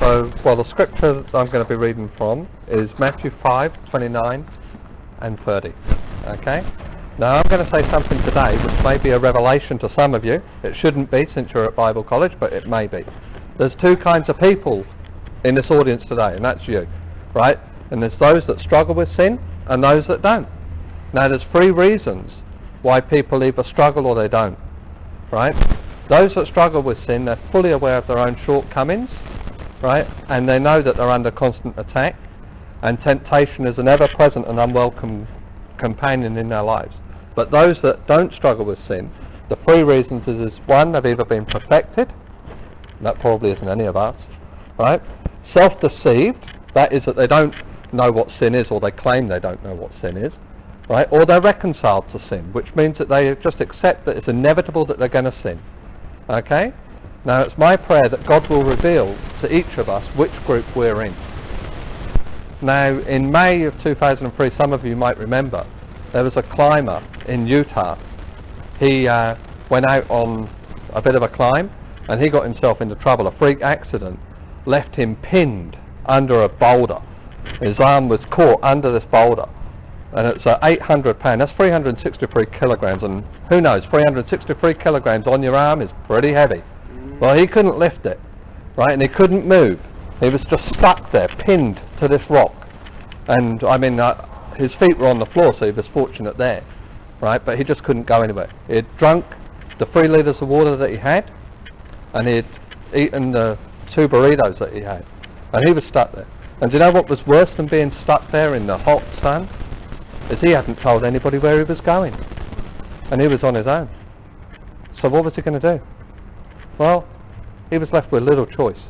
Well, the scripture that I'm going to be reading from is Matthew 5:29 and 30. Okay? Now, I'm going to say something today which may be a revelation to some of you. It shouldn't be, since you're at Bible college, but it may be. There's two kinds of people in this audience today, and that's you, right? And there's those that struggle with sin and those that don't. Now, there's three reasons why people either struggle or they don't, right? Those that struggle with sin, they're fully aware of their own shortcomings, right? And they know that they're under constant attack, and temptation is an ever-present and unwelcome companion in their lives. But those that don't struggle with sin, the three reasons is one, they've either been perfected, that probably isn't any of us, right? Self-deceived, that is that they don't know what sin is, or they claim they don't know what sin is, right? Or they're reconciled to sin, which means that they just accept that it's inevitable that they're going to sin. Okay? Now, it's my prayer that God will reveal to each of us which group we're in. Now, in May of 2003, some of you might remember, there was a climber in Utah. He went out on a bit of a climb, and he got himself into trouble. A freak accident left him pinned under a boulder. His arm was caught under this boulder, and it's 800 pound, that's 363 kilograms, and who knows, 363 kilograms on your arm is pretty heavy. Well, he couldn't lift it, right, and he couldn't move. He was just stuck there, pinned to this rock, and I mean, his feet were on the floor, so he was fortunate there, right, but he just couldn't go anywhere. He had drunk the 3 litres of water that he had, and he had eaten the 2 burritos that he had, and he was stuck there. And do you know what was worse than being stuck there in the hot sun? Is he hadn't told anybody where he was going, and he was on his own. So what was he going to do? Well, he was left with little choice.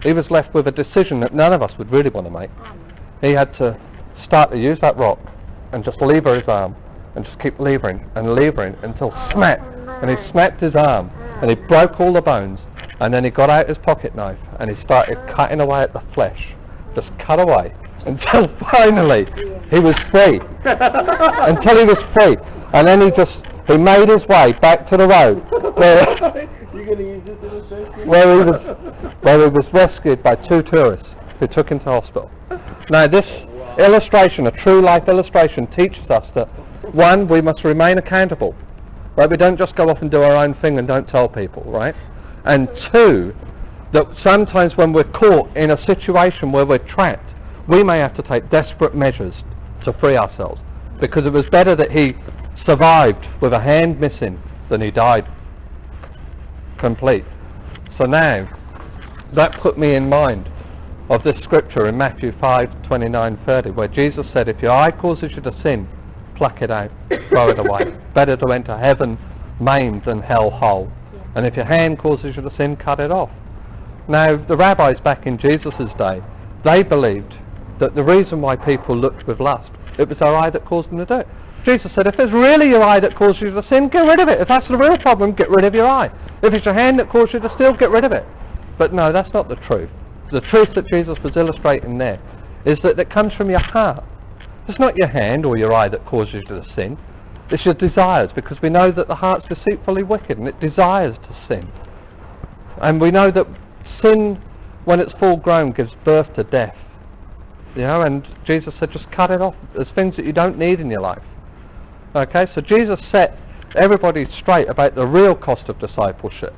He was left with a decision that none of us would really want to make. He had to start to use that rock and just lever his arm and just keep levering and levering until snap, and he snapped his arm and he broke all the bones, and then he got out his pocket knife and he started cutting away at the flesh, just cut away until finally he was free. Until he was free, and then he made his way back to the road where he was rescued by 2 tourists who took him to hospital. Now, this illustration, a true life illustration, teaches us that, one, we must remain accountable, right? We don't just go off and do our own thing and don't tell people, right? And two, that sometimes when we're caught in a situation where we're trapped, we may have to take desperate measures to free ourselves, because it was better that he survived with a hand missing than he died complete. So now, that put me in mind of this scripture in Matthew 5:29-30, where Jesus said, if your eye causes you to sin, pluck it out, throw it away. Better to enter heaven maimed than hell whole. And if your hand causes you to sin, cut it off. Now, the rabbis back in Jesus' day, they believed that the reason why people looked with lust, it was their eye that caused them to do it. Jesus said, if it's really your eye that causes you to sin, get rid of it. If that's the real problem, get rid of your eye. If it's your hand that causes you to steal, get rid of it. But no, that's not the truth. The truth that Jesus was illustrating there is that it comes from your heart. It's not your hand or your eye that causes you to sin. It's your desires, because we know that the heart's deceitfully wicked and it desires to sin. And we know that sin, when it's full grown, gives birth to death. You know, and Jesus said, just cut it off. There's things that you don't need in your life. Okay, so Jesus set everybody straight about the real cost of discipleship.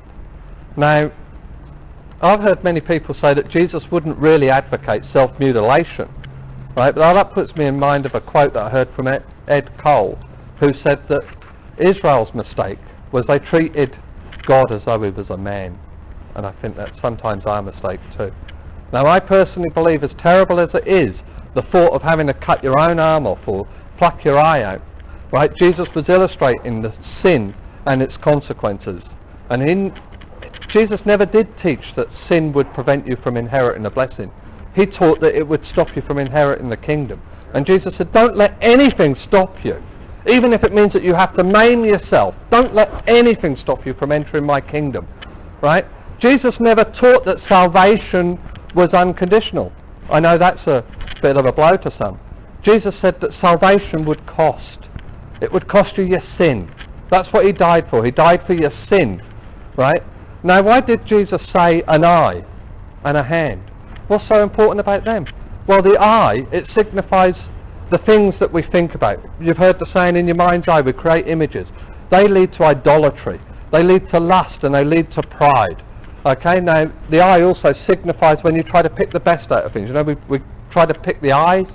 Now, I've heard many people say that Jesus wouldn't really advocate self-mutilation, right? But that puts me in mind of a quote that I heard from Ed Cole, who said that Israel's mistake was they treated God as though he was a man. And I think that's sometimes our mistake too. Now, I personally believe, as terrible as it is, the thought of having to cut your own arm off or pluck your eye out, right? Jesus was illustrating the sin and its consequences. And Jesus never did teach that sin would prevent you from inheriting a blessing. He taught that it would stop you from inheriting the kingdom. And Jesus said, don't let anything stop you. Even if it means that you have to maim yourself, don't let anything stop you from entering my kingdom, right? Jesus never taught that salvation was unconditional. I know that's a bit of a blow to some. Jesus said that salvation would cost. It would cost you your sin. That's what he died for. He died for your sin, right? Now, why did Jesus say an eye and a hand? What's so important about them? Well, the eye, it signifies the things that we think about. You've heard the saying, in your mind's eye we create images. They lead to idolatry. They lead to lust, and they lead to pride. Okay, now the eye also signifies when you try to pick the best out of things. You know, we try to pick the eyes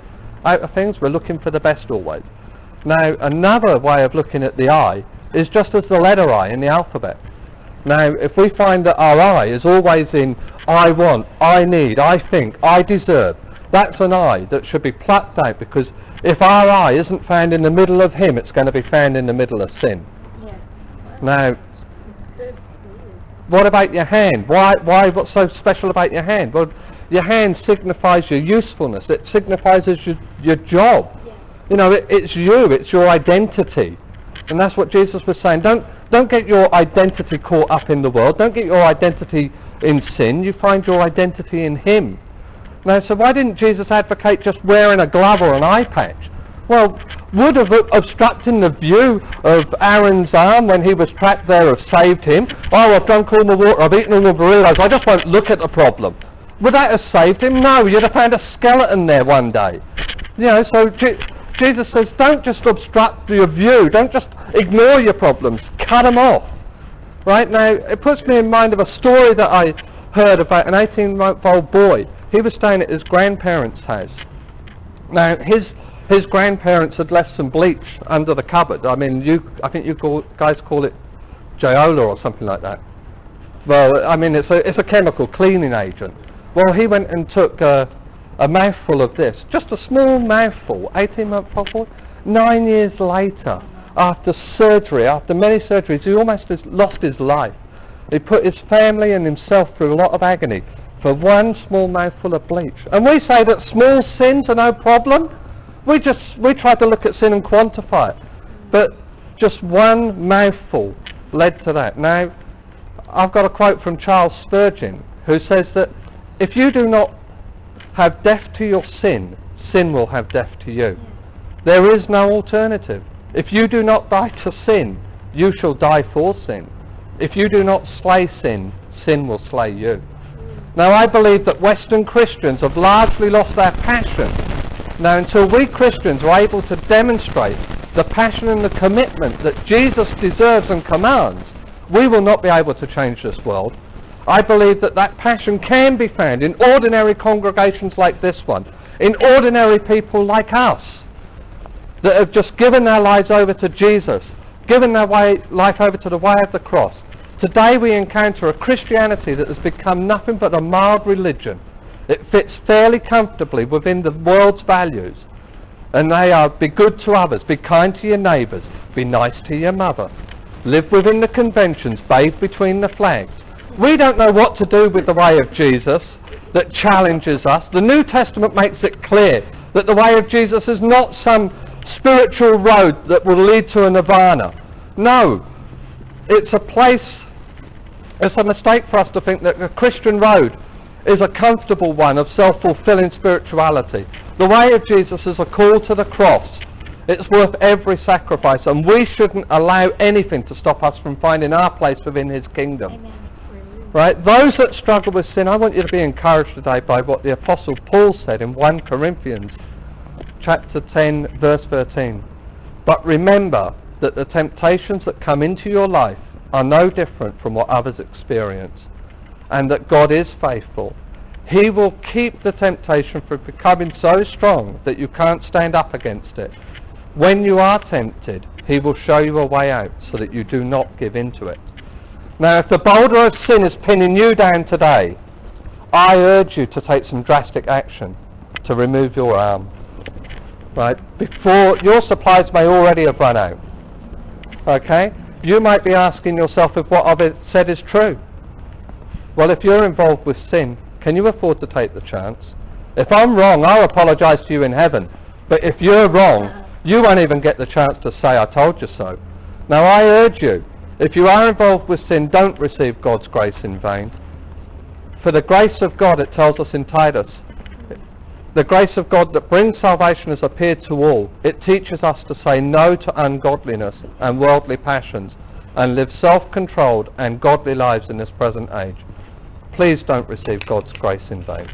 out of things. We're looking for the best always. Now, another way of looking at the eye is just as the letter I in the alphabet. Now, if we find that our eye is always in I want, I need, I think, I deserve, that's an eye that should be plucked out, because if our eye isn't found in the middle of Him, it's going to be found in the middle of sin. Yeah. Now, what about your hand? What's so special about your hand? Well, your hand signifies your usefulness. It signifies your job. Yeah. You know, it's you, it's your identity. And that's what Jesus was saying. Don't get your identity caught up in the world. Don't get your identity in sin. You find your identity in Him. Now, so why didn't Jesus advocate just wearing a glove or an eye patch? Well, would have obstructing the view of Aaron's arm when he was trapped there have saved him? Oh, I've drunk all my water, I've eaten all my burritos, I just won't look at the problem. Would that have saved him? No, you'd have found a skeleton there one day. You know, so Jesus says, don't just obstruct your view, don't just ignore your problems, cut them off. Right, now, it puts me in mind of a story that I heard about an 18-month-old boy. He was staying at his grandparents' house. Now, his grandparents had left some bleach under the cupboard. I mean, I think you guys call it Jaola or something like that. Well, I mean, it's a chemical cleaning agent. Well, he went and took a mouthful of this, just a small mouthful, 18-month-old boy. 9 years later, after surgery, after many surgeries, he almost lost his life. He put his family and himself through a lot of agony for one small mouthful of bleach. And we say that small sins are no problem. We try to look at sin and quantify it. But just one mouthful led to that. Now, I've got a quote from Charles Spurgeon, who says that if you do not have death to your sin, sin will have death to you. There is no alternative. If you do not die to sin, you shall die for sin. If you do not slay sin, sin will slay you. Now, I believe that Western Christians have largely lost their passion. Now, until we Christians are able to demonstrate the passion and the commitment that Jesus deserves and commands, we will not be able to change this world. I believe that that passion can be found in ordinary congregations like this one, in ordinary people like us, that have just given their lives over to Jesus, given their life over to the way of the cross. Today we encounter a Christianity that has become nothing but a mild religion. It fits fairly comfortably within the world's values. And they are, be good to others, be kind to your neighbours, be nice to your mother, live within the conventions, bathe between the flags. We don't know what to do with the way of Jesus that challenges us. The New Testament makes it clear that the way of Jesus is not some spiritual road that will lead to a nirvana. No, it's a place, it's a mistake for us to think that the Christian road is a comfortable one of self-fulfilling spirituality. The way of Jesus is a call to the cross. It's worth every sacrifice, and we shouldn't allow anything to stop us from finding our place within His kingdom. Amen. Right? Those that struggle with sin, I want you to be encouraged today by what the Apostle Paul said in 1 Corinthians chapter 10, verse 13. But remember that the temptations that come into your life are no different from what others experience, and that God is faithful. He will keep the temptation from becoming so strong that you can't stand up against it. When you are tempted, He will show you a way out so that you do not give in to it. Now, if the boulder of sin is pinning you down today, I urge you to take some drastic action to remove your arm. Right? Before your supplies may already have run out. Okay? You might be asking yourself if what I've said is true. Well, if you're involved with sin, can you afford to take the chance? If I'm wrong, I'll apologise to you in heaven. But if you're wrong, you won't even get the chance to say, I told you so. Now, I urge you, if you are involved with sin, don't receive God's grace in vain. For the grace of God, it tells us in Titus, the grace of God that brings salvation has appeared to all. It teaches us to say no to ungodliness and worldly passions and live self-controlled and godly lives in this present age. Please don't receive God's grace in vain.